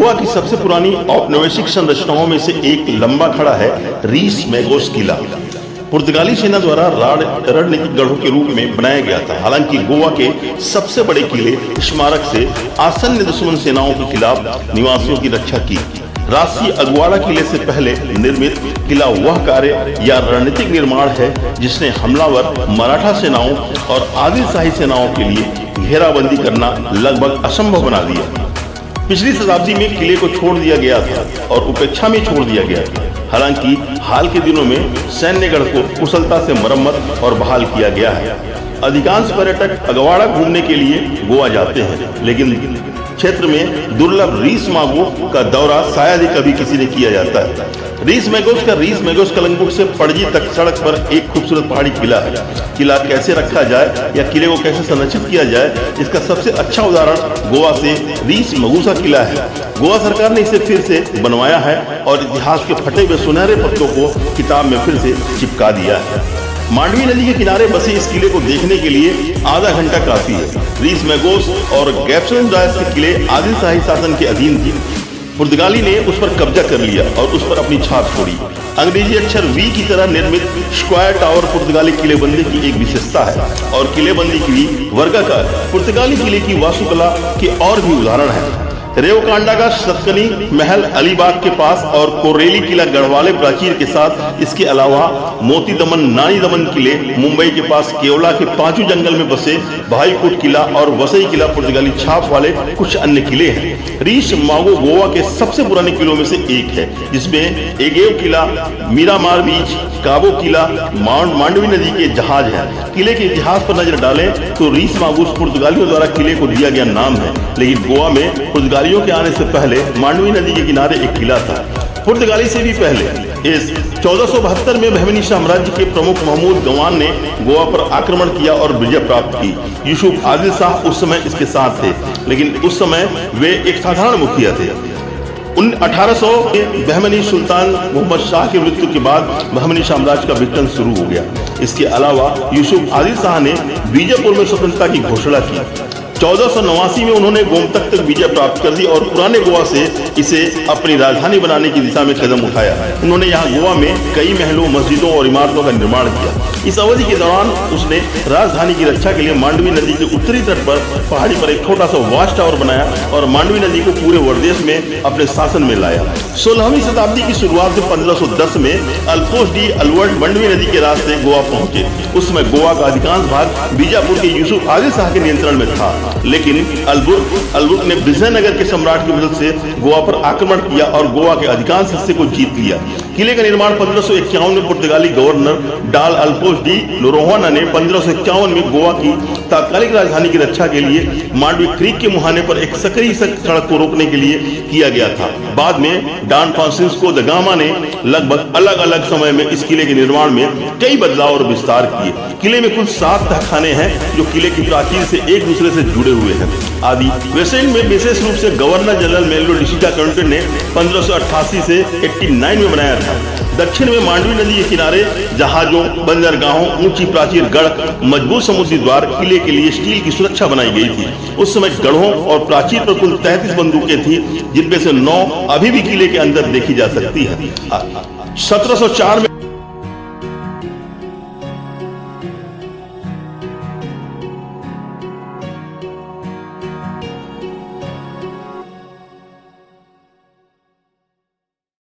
गोवा की सबसे पुरानी औपनिवेशिक संरचनाओं में से एक लंबा खड़ा है रीस मैगोस किला। पुर्तगाली सेना द्वारा रणनीतिक गढ़ों के रूप में बनाया गया था। हालांकि गोवा के सबसे बड़े किले स्मारक से आसन्न दुश्मन सेनाओं के खिलाफ निवासियों की रक्षा की। राष्ट्रीय अगवाड़ा किले से पहले निर्मित किला वह कार्य या रणनीतिक निर्माण है जिसने हमलावर मराठा सेनाओं और आदिल शाही सेनाओं के लिए घेराबंदी करना लगभग असंभव बना दिया। पिछली शताब्दी में किले को छोड़ दिया गया था और उपेक्षा में छोड़ दिया गया था। हालांकि हाल के दिनों में सैन्यगढ़ को कुशलता से मरम्मत और बहाल किया गया है। अधिकांश पर्यटक अगवाड़ा घूमने के लिए गोवा जाते हैं, लेकिन क्षेत्र में दुर्लभ रीस मैगोस का दौरा शायद ही कभी किसी ने किया जाता है। रीस मैगोस कलंगुट से पणजी तक सड़क पर एक खूबसूरत पहाड़ी किला है। किला कैसे रखा जाए या किले को कैसे संरक्षित किया जाए, इसका सबसे अच्छा उदाहरण गोवा से रीस मैगोस किला है। गोवा सरकार ने इसे फिर से बनवाया है और इतिहास के फटे हुए सुनहरे पत्तों को किताब में फिर से चिपका दिया है। मांडवी नदी के किनारे बसे इस किले को देखने के लिए आधा घंटा काफी है। रीस मैगोस और गैप्सन डायस के किले आदिल शाही शासन के अधीन थे। पुर्तगाली ने उस पर कब्जा कर लिया और उस पर अपनी छाप छोड़ी। अंग्रेजी अक्षर वी की तरह निर्मित स्क्वायर टावर पुर्तगाली किलेबंदी की एक विशेषता है और किलेबंदी की वर्गाकार पुर्तगाली किले की वास्तुकला के और भी उदाहरण है। रेवकांडा का सतकनी महल अलीबाग के पास और कोरेली किला गढ़वाले प्राचीर के साथ, इसके अलावा मोती दमन नानी दमन किले मुंबई के पास केवला के पांचू जंगल में बसे भाईकोट किला और वसई किला पुर्तगाली छाप वाले कुछ अन्य किले हैं। रीस मैगोस गोवा के सबसे पुराने किलों में से एक है, जिसमें एगेव किला, मीरामार बीच, काबो किला, मांडवी नदी के जहाज है। किले के इतिहास पर नजर डालें तो रीस मैगोस पुर्तगालियों द्वारा किले को दिया गया नाम है, लेकिन गोवा में पुर्तगालियों के आने से पहले मांडवी नदी के किनारे एक किला था। पुर्तगाली से भी पहले इस 1472 में बहमनी साम्राज्य के प्रमुख महमूद गवान ने गोवा पर आक्रमण किया और विजय प्राप्त की। यूसुफ आदिल शाह उस समय इसके साथ थे, लेकिन उस समय वे एक साधारण मुखिया थे। 1800 में बहमनी सुल्तान मोहम्मद शाह की मृत्यु के बाद बहमनी साम्राज्य का विघटन शुरू हो गया। इसके अलावा यूसुफ आदिल शाह ने बीजापुर में स्वतंत्रता की घोषणा की। 1489 में उन्होंने गोमतक तक विजय प्राप्त कर दी और पुराने गोवा से इसे अपनी राजधानी बनाने की दिशा में कदम उठाया। उन्होंने यहाँ गोवा में कई महलों, मस्जिदों और इमारतों का निर्माण किया। इस अवधि के दौरान उसने राजधानी की रक्षा के लिए मांडवी नदी के उत्तरी तट पर पहाड़ी पर एक छोटा सा वॉच टावर बनाया और मांडवी नदी को पूरे वर्देश में अपने शासन में लाया। 16वीं शताब्दी की शुरुआत में 1510 में अल्फोंस डी अल्बर्ट मांडवी नदी के रास्ते गोवा पहुंचे। उस समय गोवा का अधिकांश भाग बीजापुर के यूसुफ आदिल शाह के नियंत्रण में था, लेकिन अल्बुर्क ने विजयनगर के सम्राट की मदद से गोवा पर आक्रमण किया और गोवा के अधिकांश हिस्से को जीत लिया। किले का निर्माण 1551 में पुर्तगाली गवर्नर डाल अल्फोंस डी लोरोहाना ने 1551 में गोवा की तात्कालिक राजधानी की रक्षा के लिए मांडवी क्रीक के मुहाने पर एक सकरी सड़क को रोकने के लिए किया गया था। बाद में डॉन फ्रांसिस्को द गामा ने लगभग अलग अलग समय में इस किले के निर्माण में कई बदलाव और विस्तार किए। किले में कुल 7 तहखाने हैं जो किले की प्राचीर से एक दूसरे से जुड़े हुए हैं। आदि वेस्ट एंड में विशेष रूप से गवर्नर जनरल मेलो डिसिका कंटेंट ने 1588 से 89 में बनाया था। दक्षिण में मांडवी नदी के किनारे जहाजों, बंदरगाहों, ऊंची प्राचीर गढ़, मजबूत समुद्री द्वार, किले के लिए स्टील की सुरक्षा बनाई गई थी। उस समय गढ़ों और प्राचीर पर कुल 33 बंदूकें थी, जिनमें से 9 अभी भी किले के अंदर देखी जा सकती है। 1704 में